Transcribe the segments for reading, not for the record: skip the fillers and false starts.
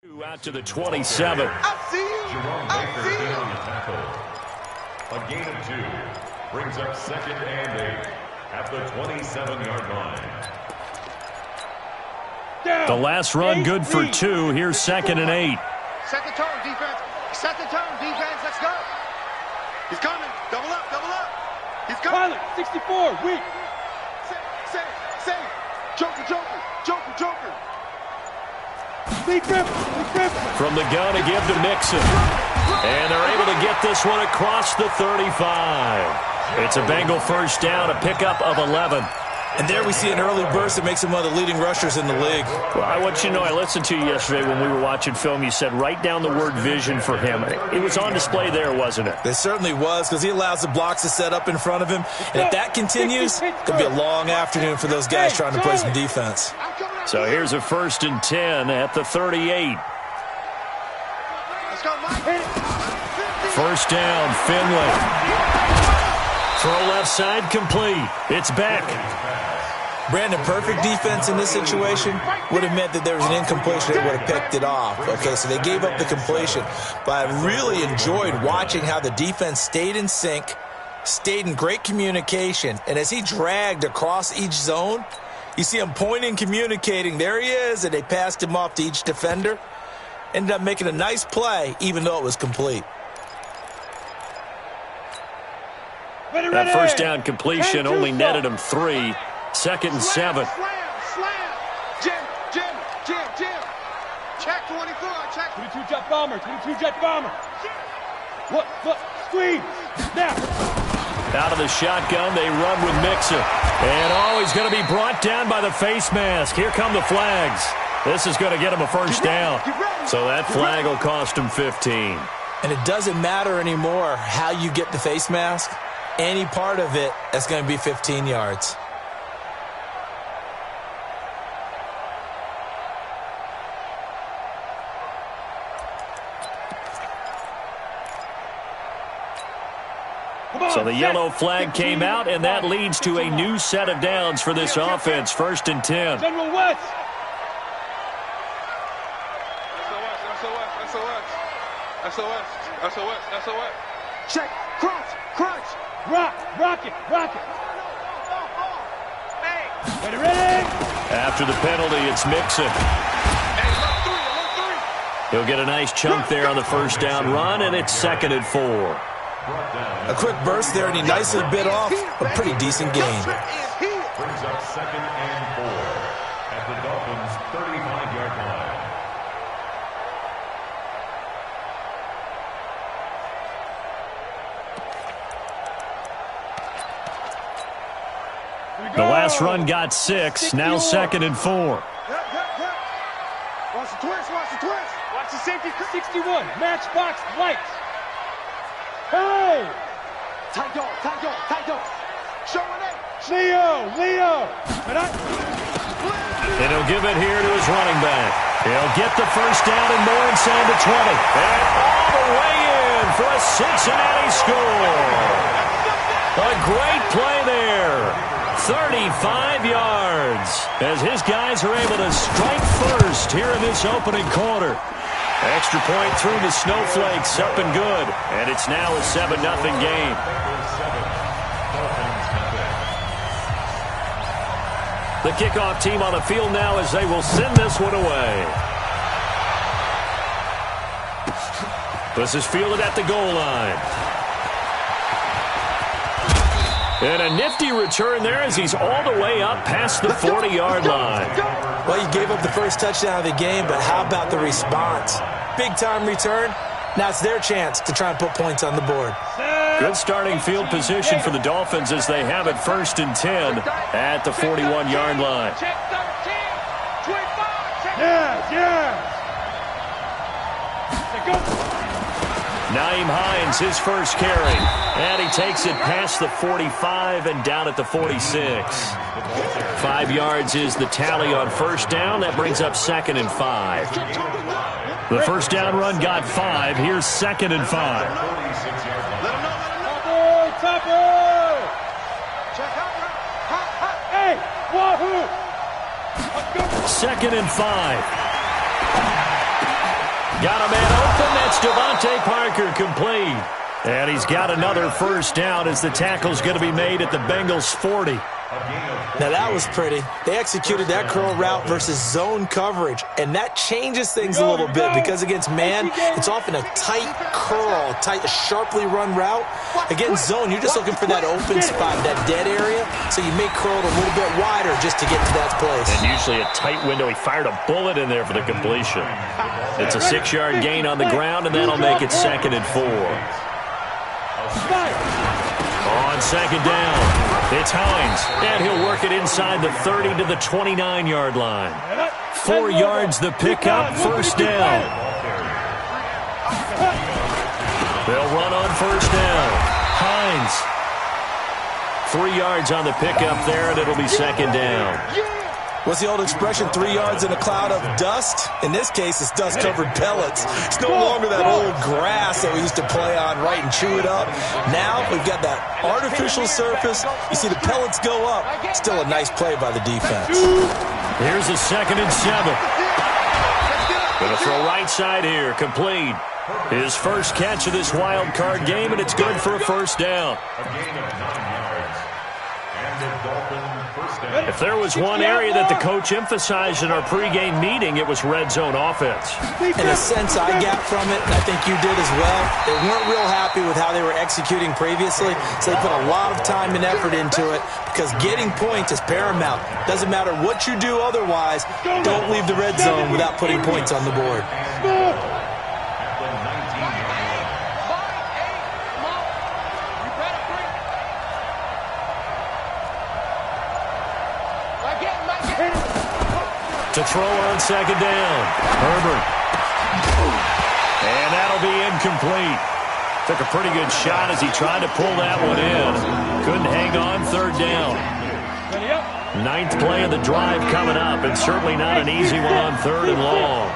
Out to the 27. I see you. I see you. A gain of 2 brings up 2nd and 8 at the 27-yard line. The last run good for 2. Here's 2nd and 8. Set the tone, defense. Set the tone, defense. Let's go. He's coming. Double up, double up. He's coming. Pilot, 64, weak. Save. Joker, Joker, Joker, Joker. Big grip. From the gun to give to Mixon. And they're able to get this one across the 35. It's a Bengal first down, a pickup of 11. And there we see an early burst that makes him one of the leading rushers in the league. Well, I want you to know, I listened to you yesterday when we were watching film. You said write down the word vision for him. It was on display there, wasn't it? It certainly was, because he allows the blocks to set up in front of him. And if that continues, it could be a long afternoon for those guys trying to play some defense. So here's a 1st and 10 at the 38. Let's go, Mike. First down, Finley. Throw left side complete. It's back. Brandon, perfect defense in this situation would have meant that there was an incompletion that would have picked it off. Okay, so they gave up the completion. But I really enjoyed watching how the defense stayed in sync, stayed in great communication, and as he dragged across each zone, you see him pointing, communicating. There he is, and they passed him off to each defender. Ended up making a nice play, even though it was complete. That first down completion only netted him 3. 2nd and 7. Slam. Jim. Check 24. Check. 22 jet bomber. Look. Squeeze. Now. Out of the shotgun, they run with Mixon. And, he's going to be brought down by the face mask. Here come the flags. This is going to get him a first down. So that flag will cost him 15. And it doesn't matter anymore how you get the face mask. Any part of it is going to be 15 yards. So the yellow flag came out, and that leads to a new set of downs for this offense. 1st and 10. General West. SOS. Check. Crunch. Rock it. Ready. After the penalty, it's Mixon. He'll get a nice chunk there on the first down run, and it's 2nd and 4. A quick burst there, and he nicely bit off a pretty decent gain. Brings up 2nd and 4 at the Dolphins' 35-yard line. The last run got 6, now 2nd and 4. Watch the twist. Watch the safety. 61. Matchbox lights. Hey! Tight dog. Showing it. Leo. And he'll give it here to his running back. He'll get the first down and more inside the 20. And all the way in for a Cincinnati score. A great play there. 35 yards as his guys are able to strike first here in this opening quarter. Extra point through the Snowflakes, up and good. And it's now a 7-0 game. The kickoff team on the field now as they will send this one away. This is fielded at the goal line. And a nifty return there as he's all the way up past the 40-yard line. Well, you gave up the first touchdown of the game, but how about the response? Big-time return. Now it's their chance to try and put points on the board. Good starting field position for the Dolphins as they have it 1st and 10 at the 41-yard line. Check 13. 25. Yeah. Nyheim Hines, his first carry. And he takes it past the 45 and down at the 46. 5 yards is the tally on first down. That brings up 2nd and 5. The first down run got 5. Here's 2nd and 5. Topper! Hey, wahoo! 2nd and 5. Got a man open. That's Devontae Parker, complete. And he's got another first down as the tackle's going to be made at the Bengals' 40. Now, that was pretty. They executed that curl route versus zone coverage, and that changes things a little bit because against man, it's often a tight curl, a sharply run route. Against zone, you're just looking for that open spot, that dead area, so you may curl it a little bit wider just to get to that place. And usually a tight window. He fired a bullet in there for the completion. It's a 6-yard gain on the ground, and that'll make it 2nd and 4. On 2nd down. It's Hines, and he'll work it inside the 30 to the 29-yard line. 4 yards the pickup, first down. They'll run on first down. Hines. 3 yards on the pickup there, and it'll be 2nd down. What's the old expression, 3 yards in a cloud of dust? In this case, it's dust-covered pellets. It's no longer that old grass that we used to play on, right, and chew it up. Now we've got that artificial surface. You see the pellets go up. Still a nice play by the defense. Here's a 2nd and 7. Gonna throw right side here, complete. His first catch of this wild card game, and it's good for a first down. A gain of 9 yards. And the Dolphins first down. If there was one area that the coach emphasized in our pregame meeting, it was red zone offense. In a sense, I got from it, and I think you did as well. They weren't real happy with how they were executing previously, so they put a lot of time and effort into it because getting points is paramount. Doesn't matter what you do otherwise, don't leave the red zone without putting points on the board. To throw on 2nd down. Herbert. And that'll be incomplete. Took a pretty good shot as he tried to pull that one in. Couldn't hang on, 3rd down. 9th play of the drive coming up, and certainly not an easy one on 3rd and long.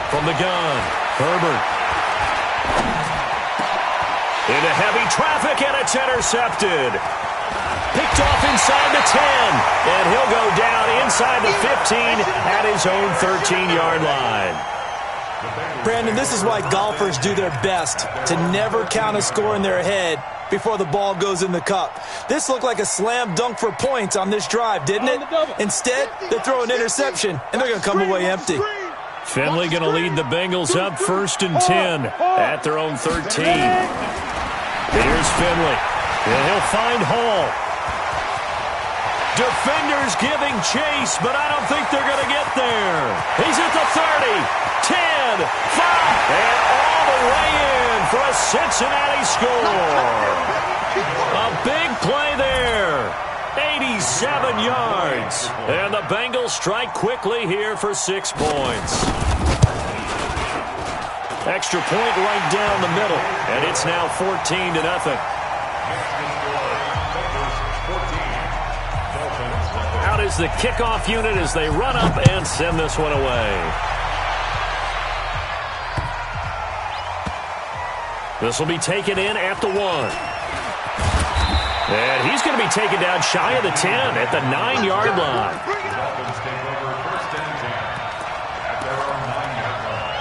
From the gun, Herbert. Into heavy traffic, and it's intercepted. Picked off inside the 10, and he'll go down inside the 15 at his own 13-yard line. Brandon, this is why golfers do their best to never count a score in their head before the ball goes in the cup. This looked like a slam dunk for points on this drive, didn't it? Instead, they throw an interception, and they're going to come away empty. Finley going to lead the Bengals up 1st and 10 at their own 13. Here's Finley, and he'll find Hall. Defenders giving chase, but I don't think they're going to get there. He's at the 30, 10, 5, and all the way in for a Cincinnati score. A big play there. 87 yards. And the Bengals strike quickly here for 6 points. Extra point right down the middle, and it's now 14-0. Out is the kickoff unit as they run up and send this one away. This will be taken in at the 1. And he's going to be taken down shy of the 10 at the 9-yard line. Dolphins take over 1st and 10 at their own 9-yard line.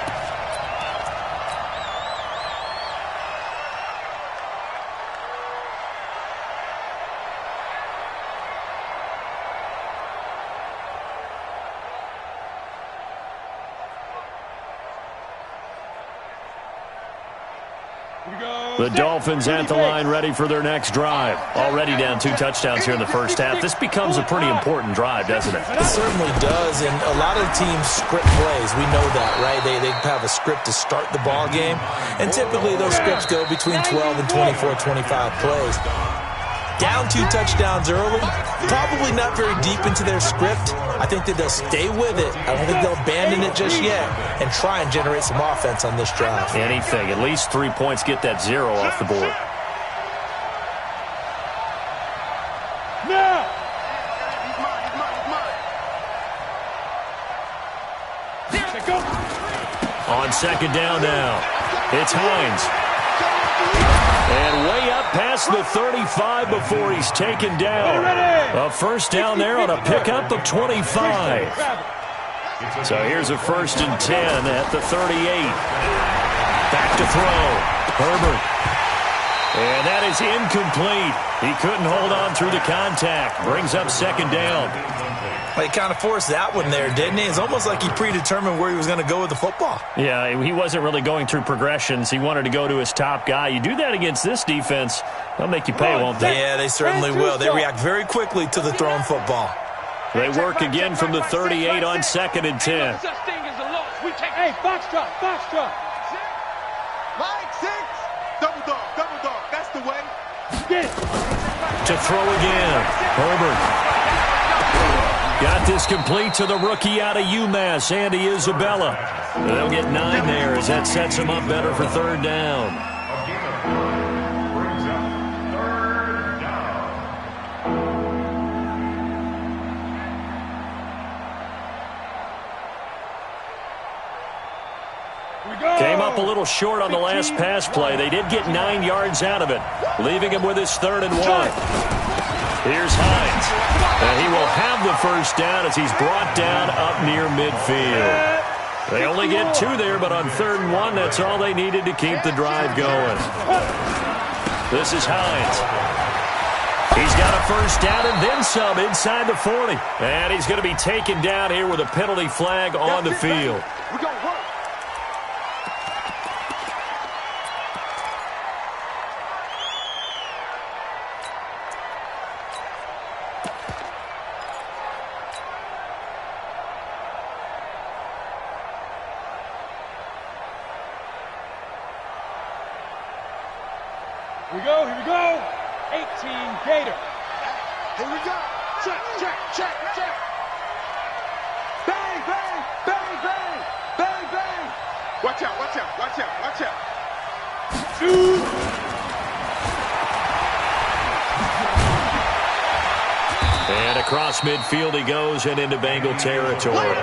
The Dolphins at the line ready for their next drive. Already down 2 touchdowns here in the first half. This becomes a pretty important drive, doesn't it? It certainly does, and a lot of teams script plays. We know that, right? They have a script to start the ball game, and typically those scripts go between 12 and 24, 25 plays. Down 2 touchdowns early, probably not very deep into their script. I think that they'll stay with it. I don't think they'll abandon it just yet and try and generate some offense on this drive. Anything. At least 3 points, get that 0 off the board. Now! On 2nd down now, it's Hines. And way up past the 35 before he's taken down. A first down there on a pickup of 25. So here's a 1st and 10 at the 38. Back to throw. Herbert. And that is incomplete. He couldn't hold on through the contact. Brings up 2nd down. He kind of forced that one there, didn't he? It's almost like he predetermined where he was going to go with the football. Yeah, he wasn't really going through progressions. He wanted to go to his top guy. You do that against this defense, they'll make you pay, won't they? Yeah, they certainly will. They react very quickly to the thrown football. They work again from the 38 on 2nd and 10. Hey, box drop, box drop. Mike, 6. Double dog, that's the way. Get it. To throw again. Herbert. Got this complete to the rookie out of UMass, Andy Isabella. They'll get 9 there as that sets him up better for 3rd down. Brings up 3rd down. Came up a little short on the last pass play. They did get 9 yards out of it, leaving him with his 3rd and 1. Here's Hines. And he will have the 1st down as he's brought down up near midfield. They only get 2 there, but on 3rd and 1, that's all they needed to keep the drive going. This is Hines. He's got a 1st down and then some inside the 40. And he's going to be taken down here with a penalty flag on the field. We're going to work. Here we go. 18 Gator. Here we go. Check. Bang, bang, bang, bang, bang, bang. Watch out. Shoot. And across midfield he goes and into Bengal territory.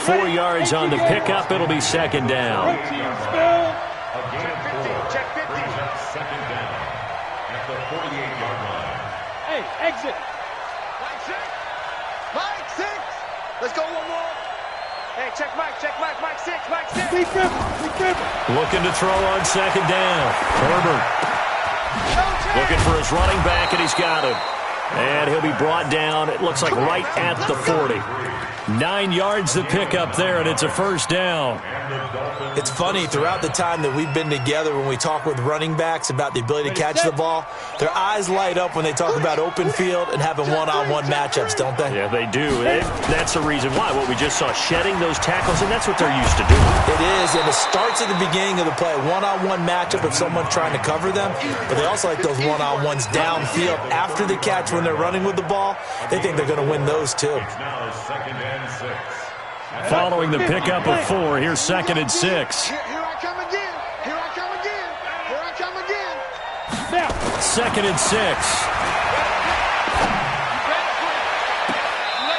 4 yards on the pickup. It'll be 2nd down. Check 50. Brings up 2nd down at the 48-yard line. Hey, exit. Mike 6. Let's go one more. Hey, check Mike, Mike 6. Be careful. Looking to throw on 2nd down. Herbert looking for his running back, and he's got him. And he'll be brought down, it looks like right at the 40. 9 yards to pick up there, and it's a 1st down. It's funny, throughout the time that we've been together, when we talk with running backs about the ability to catch the ball, their eyes light up when they talk about open field and having one-on-one matchups, don't they? Yeah, they do. That's the reason why. What we just saw, shedding those tackles, and that's what they're used to doing. It is, and it starts at the beginning of the play, one-on-one matchup if someone's trying to cover them, but they also like those one-on-ones downfield after the catch when they're running with the ball. They think they're going to win those, too. It's now 2nd and 6. Following the pickup of 4, here's 2nd and 6. Here I come again. Now. 2nd and 6.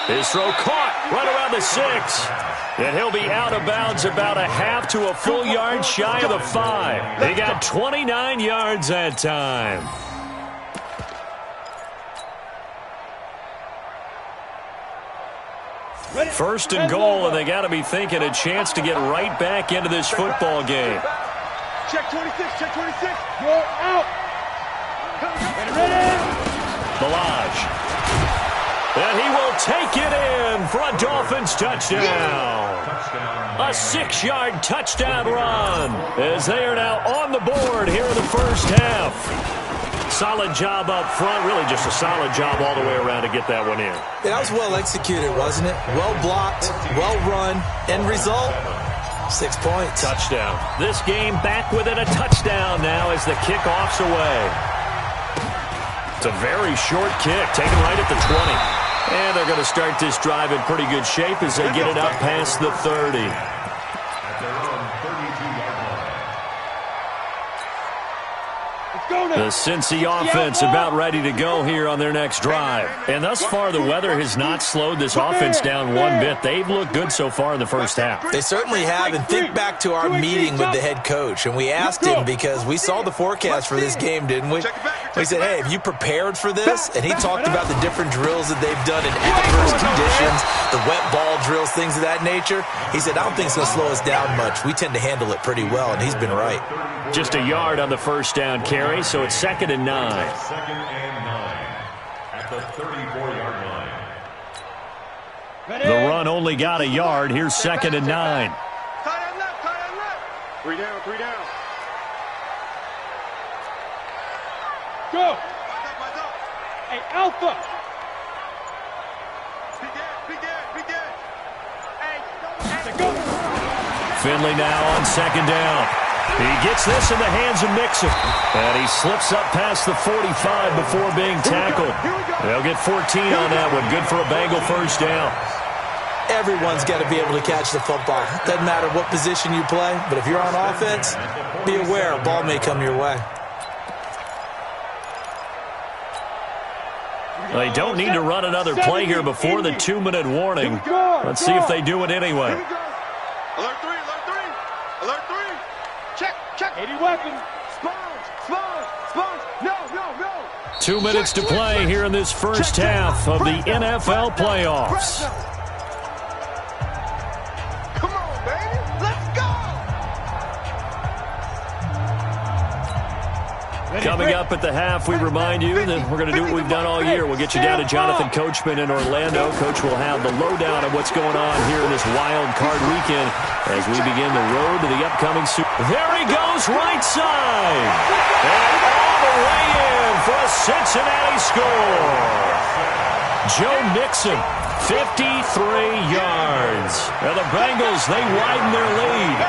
His throw caught right around the 6. And he'll be out of bounds about a half to a full yard shy of the 5. They got 29 yards that time. First and goal, and they got to be thinking a chance to get right back into this football game. Check 26. You're out. Ready. Balaj. And he will take it in for a Dolphins touchdown. A 6-yard touchdown run as they are now on the board here in the first half. Solid job up front, really just a solid job all the way around to get that one in. Yeah, that was well executed, wasn't it? Well blocked, well run. End result, 6 points. Touchdown. This game back within a touchdown now as the kickoff's away. It's a very short kick, taken right at the 20. And they're going to start this drive in pretty good shape as they get it up past the 30. At their own 32-yard line. Let's go now. The Cincy offense about ready to go here on their next drive. And thus far, the weather has not slowed this offense down one bit. They've looked good so far in the first half. They certainly have. And think back to our meeting with the head coach. And we asked him, because we saw the forecast for this game, didn't we? We said, hey, have you prepared for this? And he talked about the different drills that they've done in adverse conditions, the wet ball drills, things of that nature. He said, I don't think it's going to slow us down much. We tend to handle it pretty well, and he's been right. Just a yard on the first down carry, so it's 2nd and 9. 2nd and 9 at the 34-yard line. The run only got a yard. Here's 2nd and 9. Tight end left, tight end left. 3 down, 3 down. Go. Eyes up. Hey, Alpha. Big end. Hey, Go. Finley now on 2nd down. He gets this in the hands of Mixon. And he slips up past the 45 before being tackled. They'll get 14 on that one. Good for a Bengal first down. Everyone's got to be able to catch the football. Doesn't matter what position you play, but if you're on offense, be aware a ball may come your way. They don't need to run another play here before the 2-minute warning. Let's see if they do it anyway. alert 3. Alert 3. Check. 80 weapons. Sponge. No. 2 minutes to play here in this first half of the NFL playoffs. Come on, baby. Let's go. Coming up at the half, we remind you that we're going to do what we've done all year. We'll get you down to Jonathan Coachman in Orlando. Coach will have the lowdown of what's going on here in this wild card weekend as we begin the road to the upcoming Super Bowl. There he goes, right side. And all the way in for a Cincinnati score. Joe Mixon, 53 yards. And the Bengals, they widen their lead.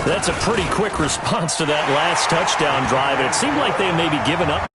That's a pretty quick response to that last touchdown drive, and it seemed like they may be giving up.